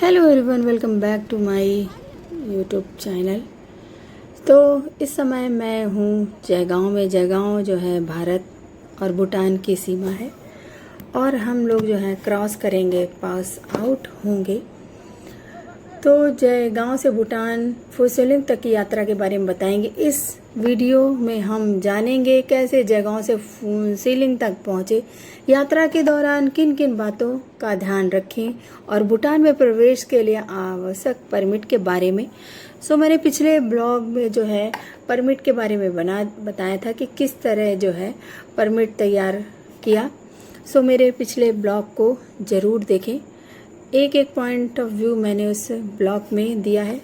Hello everyone, welcome back to my YouTube channel. तो इस समय मैं हूँ जयगांव में। जयगांव जो है भारत और भूटान की सीमा है और हम लोग जो है क्रॉस करेंगे, पास आउट होंगे। तो जयगांव से भूटान फुनसिलिंग तक की यात्रा के बारे में बताएंगे। इस वीडियो में हम जानेंगे कैसे जयगांव से फुनसिलिंग तक पहुँचे, यात्रा के दौरान किन किन बातों का ध्यान रखें और भूटान में प्रवेश के लिए आवश्यक परमिट के बारे में। मैंने पिछले ब्लॉग में जो है परमिट के बारे में बताया था कि किस तरह जो है परमिट तैयार किया। मेरे पिछले ब्लॉग को ज़रूर देखें। एक एक पॉइंट ऑफ व्यू मैंने उस ब्लॉग में दिया है।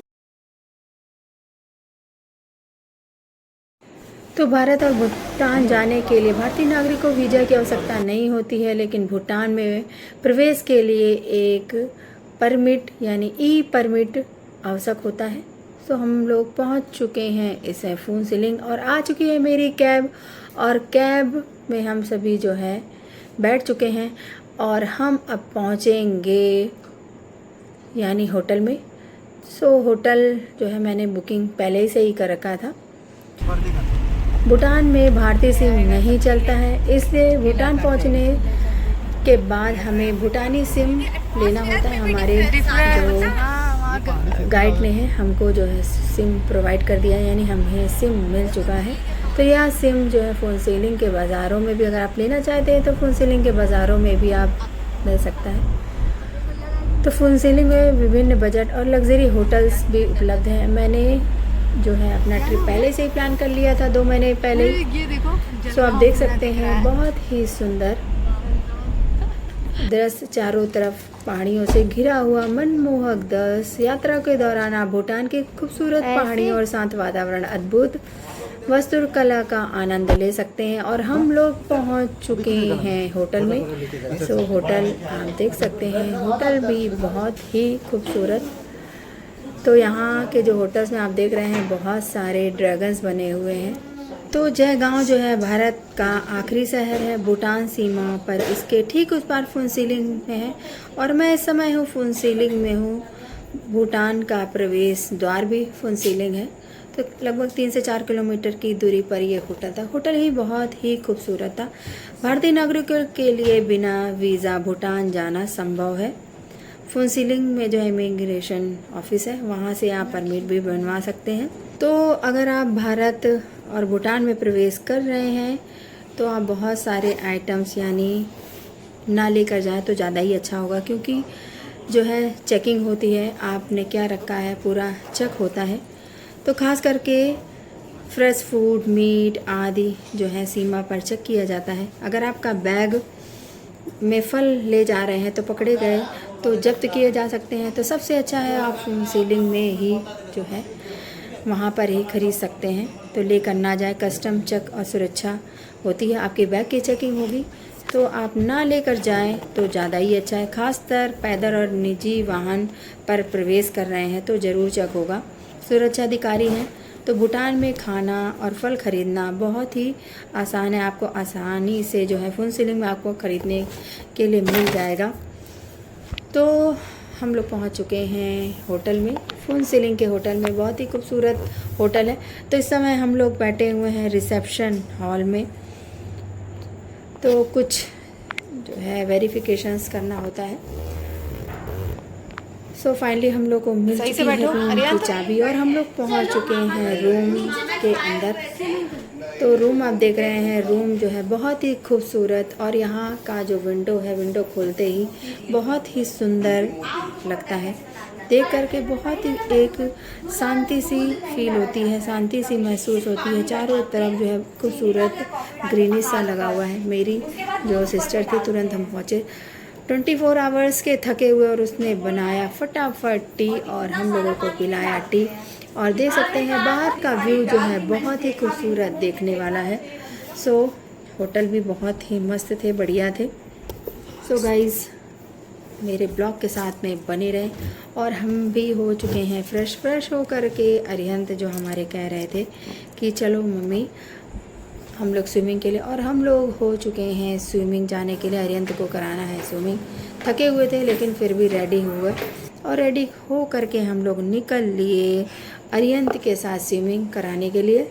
तो भारत और भूटान जाने के लिए भारतीय नागरिकों को वीज़ा की आवश्यकता नहीं होती है, लेकिन भूटान में प्रवेश के लिए एक परमिट यानी ई परमिट आवश्यक होता है। हम लोग पहुंच चुके हैं इस फुनसिलिंग और आ चुकी है मेरी कैब, और कैब में हम सभी जो है बैठ चुके हैं और हम अब पहुंचेंगे यानी होटल में। होटल जो है मैंने बुकिंग पहले से ही कर रखा था। भूटान में भारतीय सिम नहीं चलता है, इसलिए भूटान पहुंचने के बाद हमें भूटानी सिम लेना होता है। हमारे जो गाइड ने है हमको जो है सिम प्रोवाइड कर दिया, यानी हमें सिम मिल चुका है। तो यह सिम जो है फुनसिलिंग के बाज़ारों में भी अगर आप लेना चाहते हैं तो फुनसिलिंग के बाज़ारों में भी आप ले सकता है। तो फुनसिलिंग में विभिन्न बजट और लग्जरी होटल्स भी उपलब्ध हैं। मैंने जो है अपना ट्रिप पहले से ही प्लान कर लिया था 2 महीने पहले। आप देख सकते हैं बहुत ही सुंदर दृश्य, चारों तरफ पहाड़ियों से घिरा हुआ मनमोहक दृश्य। यात्रा के दौरान आप भूटान की खूबसूरत पहाड़ियों और शांत वातावरण, अद्भुत वास्तुकला का आनंद ले सकते हैं। और हम लोग पहुंच चुके हैं होटल में। होटल आप देख सकते हैं, होटल भी बहुत ही खूबसूरत। तो यहाँ के जो होटल्स में आप देख रहे हैं बहुत सारे ड्रैगन्स बने हुए हैं। तो जयगांव जो है भारत का आखिरी शहर है भूटान सीमा पर, इसके ठीक उस पार फुनसिलिंग में है और मैं इस समय हूँ फुनसिलिंग में हूँ। भूटान का प्रवेश द्वार भी फुनसिलिंग है। तो लगभग 3 से 4 किलोमीटर की दूरी पर ये होटल था। होटल ही बहुत ही खूबसूरत था। भारतीय नागरिकों के लिए बिना वीज़ा भूटान जाना संभव है। फुनसिलिंग में जो है इमिग्रेशन ऑफिस है, वहाँ से आप परमिट भी बनवा सकते हैं। तो अगर आप भारत और भूटान में प्रवेश कर रहे हैं तो आप बहुत सारे आइटम्स यानी ना लेकर जाएं तो ज़्यादा ही अच्छा होगा, क्योंकि जो है चेकिंग होती है, आपने क्या रखा है पूरा चेक होता है। तो खास करके फ्रेश फूड, मीट आदि जो है सीमा पर चेक किया जाता है। अगर आपका बैग में फल ले जा रहे हैं तो पकड़े गए तो जब्त किए जा सकते हैं। तो सबसे अच्छा है आप फुनसिलिंग में ही जो है वहाँ पर ही खरीद सकते हैं। तो लेकर ना जाए, कस्टम चेक और सुरक्षा होती है, आपके बैग की चेकिंग होगी। तो आप ना लेकर जाएं तो ज़्यादा ही अच्छा है। खासकर पैदल और निजी वाहन पर प्रवेश कर रहे हैं तो ज़रूर चेक होगा। सुरक्षा अधिकारी हैं। तो भूटान में खाना और फल खरीदना बहुत ही आसान है, आपको आसानी से जो है फुनसिलिंग में आपको ख़रीदने के लिए मिल जाएगा। तो हम लोग पहुंच चुके हैं होटल में, फुनसिलिंग के होटल में। बहुत ही खूबसूरत होटल है। तो इस समय हम लोग बैठे हुए हैं रिसेप्शन हॉल में। तो कुछ जो है वेरिफिकेशंस करना होता है। फाइनली हम लोग को मिल चुकी है रूम की चाबी और हम लोग पहुंच चुके हैं रूम के अंदर। तो रूम आप देख रहे हैं, रूम जो है बहुत ही खूबसूरत, और यहाँ का जो विंडो है, विंडो खोलते ही बहुत ही सुंदर लगता है। देख करके बहुत ही एक शांति सी फील होती है, शांति सी महसूस होती है। चारों तरफ जो है खूबसूरत ग्रीनिश सा लगा हुआ है। मेरी जो सिस्टर थी, तुरंत हम पहुँचे 24 आवर्स के थके हुए, और उसने बनाया फटाफट टी और हम लोगों को पिलाया टी। और देख सकते हैं बाहर का व्यू जो है बहुत ही खूबसूरत देखने वाला है। होटल भी बहुत ही मस्त थे, बढ़िया थे। गाइज़ मेरे ब्लॉग के साथ में बने रहे। और हम भी हो चुके हैं फ्रेश हो करके। अरिहंत जो हमारे कह रहे थे कि चलो मम्मी हम लोग स्विमिंग के लिए, और हम लोग हो चुके हैं स्विमिंग जाने के लिए। अरिहंत को कराना है स्विमिंग। थके हुए थे लेकिन फिर भी रेडी हुए और रेडी हो करके हम लोग निकल लिए अरियंत के साथ स्विमिंग कराने के लिए।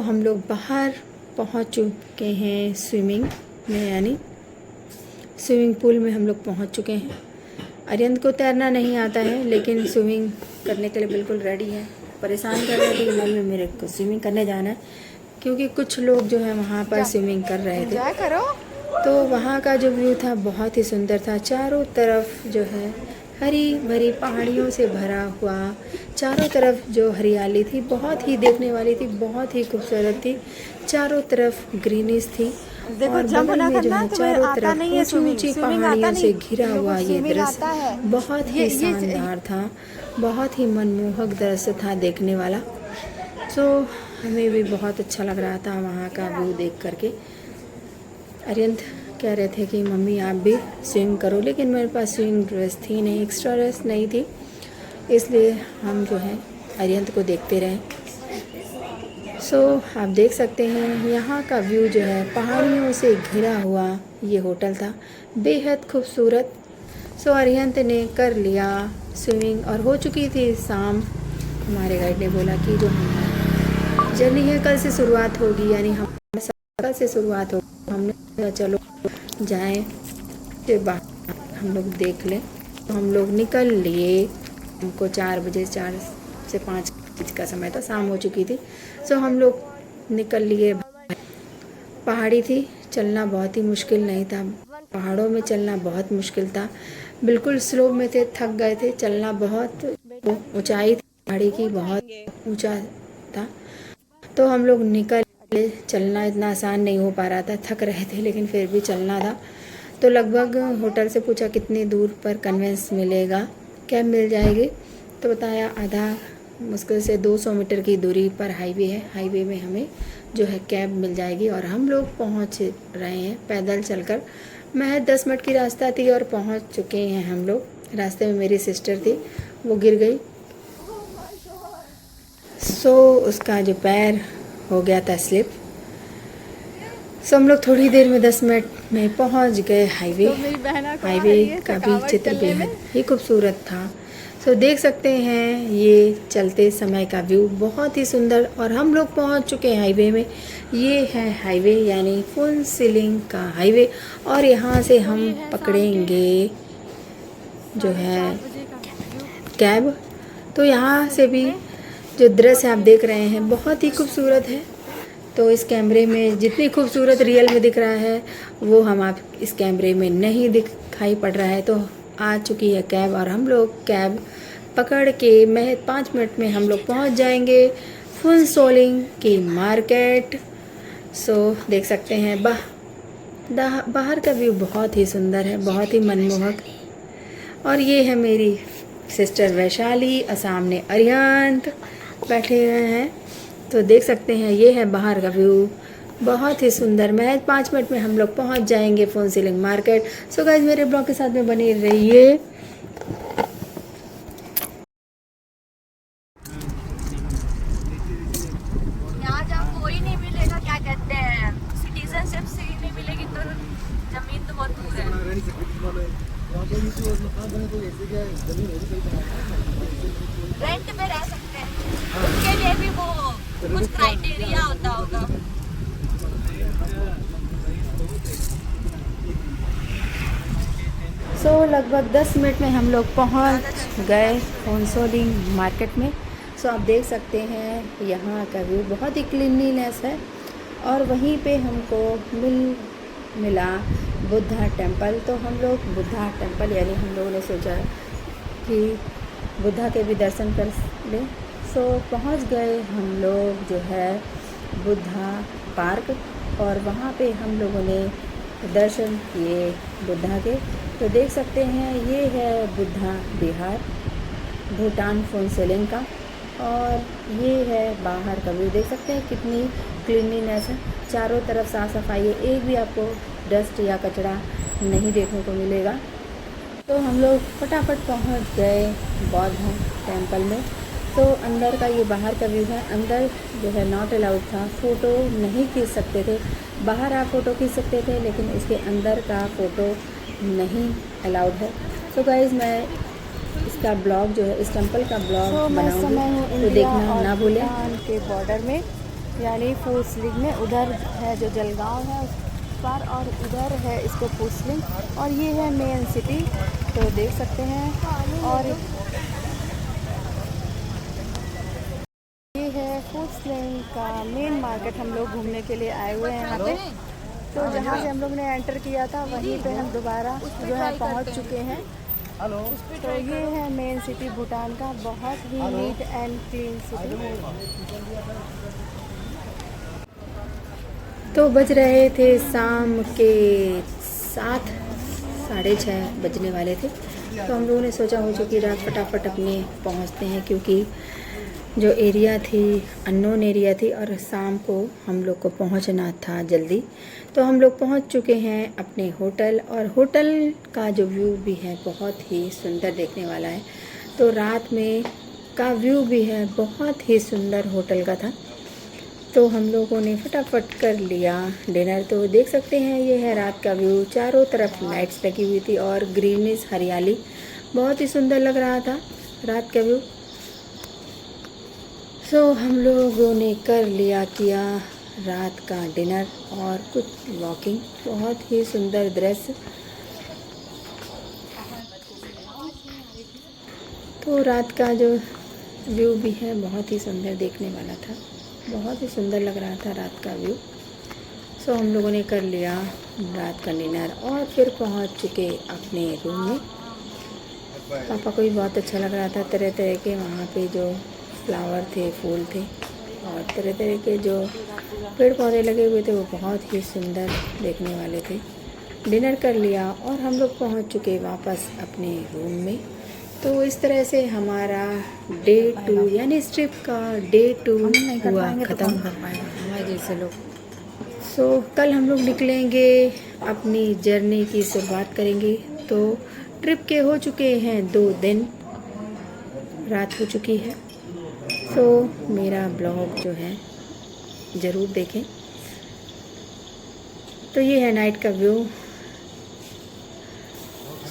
हम लोग बाहर पहुंच चुके हैं स्विमिंग में, यानी स्विमिंग पूल में हम लोग पहुंच चुके हैं। अरियंत को तैरना नहीं आता है लेकिन स्विमिंग करने के लिए बिल्कुल रेडी है। परेशान कर रहे थे कि मम्मी मेरे को स्विमिंग करने जाना है, क्योंकि कुछ लोग जो है वहाँ पर स्विमिंग कर रहे थे। तो वहाँ का जो व्यू था बहुत ही सुंदर था। चारों तरफ जो है हरी भरी पहाड़ियों से भरा हुआ, चारों तरफ जो हरियाली थी बहुत ही देखने वाली थी, बहुत ही खूबसूरत थी। चारों तरफ ग्रीनिश थी और बगल में जो है चारों तरफ ऊंची ऊंची पहाड़ियों से घिरा हुआ ये दृश्य बहुत ही शानदार था, बहुत ही मनमोहक दृश्य था देखने वाला। हमें भी बहुत अच्छा लग रहा था वहाँ का व्यू देख करके। अरियंत कह रहे थे कि मम्मी आप भी स्विम करो, लेकिन मेरे पास स्विमिंग ड्रेस थी नहीं, एक्स्ट्रा ड्रेस नहीं थी, इसलिए हम जो है अरियंत को देखते रहे। आप देख सकते हैं यहाँ का व्यू जो है पहाड़ियों से घिरा हुआ ये होटल था, बेहद खूबसूरत। अरियंत ने कर लिया स्विमिंग और हो चुकी थी शाम। हमारे गाइड ने बोला कि जो हमारी जर्नी है कल से शुरुआत होगी, यानी हम कल से शुरुआत होगी। हमने सोचा चलो जाएं फिर बाहर हम लोग देख लें। तो हम लोग निकल लिए। हमको 4 बजे 4 से 5 का समय था, शाम हो चुकी थी। हम लोग निकल लिए। पहाड़ी थी, चलना बहुत ही मुश्किल नहीं था। पहाड़ों में चलना बहुत मुश्किल था, बिल्कुल स्लोप में थे, थक गए थे। चलना बहुत ऊंचाई थी, पहाड़ी की बहुत ऊंचा था। तो हम लोग निकल, चलना इतना आसान नहीं हो पा रहा था, थक रहे थे लेकिन फिर भी चलना था। तो लगभग होटल से पूछा कितनी दूर पर कन्वेंस मिलेगा, कैब मिल जाएगी। तो बताया आधा मुश्किल से 200 मीटर की दूरी पर हाईवे है, हाईवे में हमें जो है कैब मिल जाएगी। और हम लोग पहुंच रहे हैं पैदल चलकर। महज 10 मिनट की रास्ता थी और पहुंच चुके हैं हम लोग। रास्ते में मेरी सिस्टर थी, वो गिर गई। उसका जो पैर हो गया था स्लिप। हम लोग थोड़ी देर में 10 मिनट में पहुंच गए हाईवे। हाईवे का भी चित्र बेहद ही खूबसूरत था। देख सकते हैं ये चलते समय का व्यू बहुत ही सुंदर। और हम लोग पहुंच चुके हैं हाईवे में। ये है हाईवे, यानी फुल सीलिंग का हाईवे। और यहाँ से हम पकड़ेंगे जो है कैब। तो यहाँ से भी जो दृश्य आप देख रहे हैं बहुत ही खूबसूरत है। तो इस कैमरे में जितनी खूबसूरत रियल में दिख रहा है वो हम आप इस कैमरे में नहीं दिखाई पड़ रहा है। तो आ चुकी है कैब और हम लोग कैब पकड़ के महज 5 मिनट में हम लोग पहुंच जाएंगे फुन सोलिंग की मार्केट। देख सकते हैं बाहर का व्यू बहुत ही सुंदर है, बहुत ही मनमोहक। और ये है मेरी सिस्टर वैशाली और सामने अरियंत बैठे हुए हैं। तो देख सकते हैं ये है बाहर का व्यू, बहुत ही सुंदर। महज 5 मिनट में हम लोग पहुंच जाएंगे फुन सीलिंग मार्केट। गाइस मेरे ब्लॉग के साथ में बने रहिए। यहाँ जब कोई नहीं मिलेगा, क्या कहते हैं, सिटीजनशिप से ही नहीं मिलेगी तो जमीन तो बहुत दूर है। रेंट पे रह सकते हैं, उसके लिए भी वो कुछ क्राइटेरिया होता होगा। लगभग 10 मिनट में हम लोग पहुंच गए फुन सोलिंग मार्केट में। आप देख सकते हैं यहाँ का व्यू बहुत ही क्लीनलीनेस है। और वहीं पे हमको मिला बुद्धा टेम्पल। तो हम लोग बुद्धा टेम्पल, यानी हम लोगों ने सोचा कि बुद्धा के भी दर्शन कर लें। पहुँच गए हम लोग जो है बुद्धा पार्क। और वहाँ पे हम लोगों ने दर्शन किए बुद्धा के। तो देख सकते हैं ये है बुद्धा विहार, भूटान फुन सीलिंग का। और ये है बाहर का व्यू, देख सकते हैं कितनी क्लीनलीनेस है, चारों तरफ साफ़ सफाई है, एक भी आपको डस्ट या कचरा नहीं देखने को मिलेगा। तो हम लोग फटाफट पहुंच गए बौद्ध टेम्पल में। तो अंदर का ये बाहर का व्यू है। अंदर जो है नॉट अलाउड था, फ़ोटो नहीं खींच सकते थे। बाहर आप फ़ोटो खींच सकते थे लेकिन इसके अंदर का फ़ोटो नहीं अलाउड है। सो गाइज़ मैं इसका ब्लॉग जो है इस टेम्पल का ब्लॉग बनाऊंगी, तो देखना ना भूलें। भूटान के बॉर्डर में यानी फुसलिंग में, उधर है जो जलगांव है उस पार और उधर है इसको फुसलिंग, और ये है मेन सिटी, तो देख सकते हैं। और ये है फुसलिंग का मेन मार्केट। हम लोग घूमने के लिए आए हुए हैं यहाँ पे। तो जहाँ से हम लोग ने एंटर किया था वहीं पे हम दोबारा जो है पहुँच चुके हैं। तो ये है मेन सिटी भूटान का, बहुत ही नीट एंड क्लीन सिटी। तो बज रहे थे शाम के 7, साढ़े 6 बजने वाले थे। तो हम लोगों ने सोचा हो चुकी रात फटाफट अपने पहुंचते हैं, क्योंकि जो एरिया थी अननोन एरिया थी और शाम को हम लोग को पहुंचना था जल्दी। तो हम लोग पहुंच चुके हैं अपने होटल, और होटल का जो व्यू भी है बहुत ही सुंदर देखने वाला है। तो रात में का व्यू भी है बहुत ही सुंदर होटल का था। तो हम लोगों ने फटाफट कर लिया डिनर। तो देख सकते हैं ये है रात का व्यू, चारों तरफ लाइट्स लगी हुई थी और ग्रीनिश हरियाली, बहुत ही सुंदर लग रहा था रात का व्यू। सो हम लोगों ने कर लिया किया रात का डिनर और कुछ वॉकिंग, बहुत ही सुंदर दृश्य। तो रात का जो व्यू भी है बहुत ही सुंदर देखने वाला था, बहुत ही सुंदर लग रहा था रात का व्यू। सो हम लोगों ने कर लिया रात का डिनर और फिर पहुंच चुके अपने रूम में। पापा को भी बहुत अच्छा लग रहा था, तरह तरह के वहाँ पे जो फ्लावर थे, फूल थे और तरह तरह के जो पेड़ पौधे लगे हुए थे वो बहुत ही सुंदर देखने वाले थे। डिनर कर लिया और हम लोग पहुंच चुके वापस अपने रूम में। तो इस तरह से हमारा डे 2 यानी इस ट्रिप का डे 2 हुआ ख़त्म। हमारे जैसे लोग सो कल हम लोग निकलेंगे, अपनी जर्नी की शुरुआत करेंगे। तो ट्रिप के हो चुके हैं 2 दिन, रात हो चुकी है। सो मेरा ब्लॉग जो है ज़रूर देखें। तो ये है नाइट का व्यू।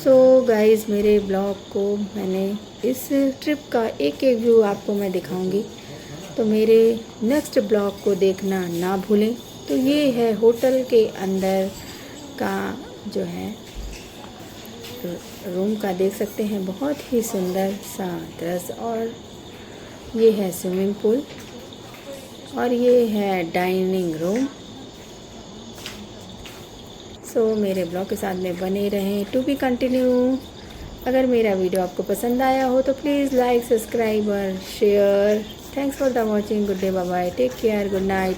सो गाइज़ मेरे ब्लॉग को मैंने इस ट्रिप का एक एक व्यू आपको मैं दिखाऊंगी, तो मेरे नेक्स्ट ब्लॉग को देखना ना भूलें। तो ये है होटल के अंदर का जो है रूम का, देख सकते हैं बहुत ही सुंदर सा दृश्य। और ये है स्विमिंग पूल और ये है डाइनिंग रूम। सो मेरे ब्लॉग के साथ में बने रहें, टू बी कंटिन्यू। अगर मेरा वीडियो आपको पसंद आया हो तो प्लीज़ लाइक, सब्सक्राइब और share. Thanks for the watching. Good day, bye bye, take care, good night.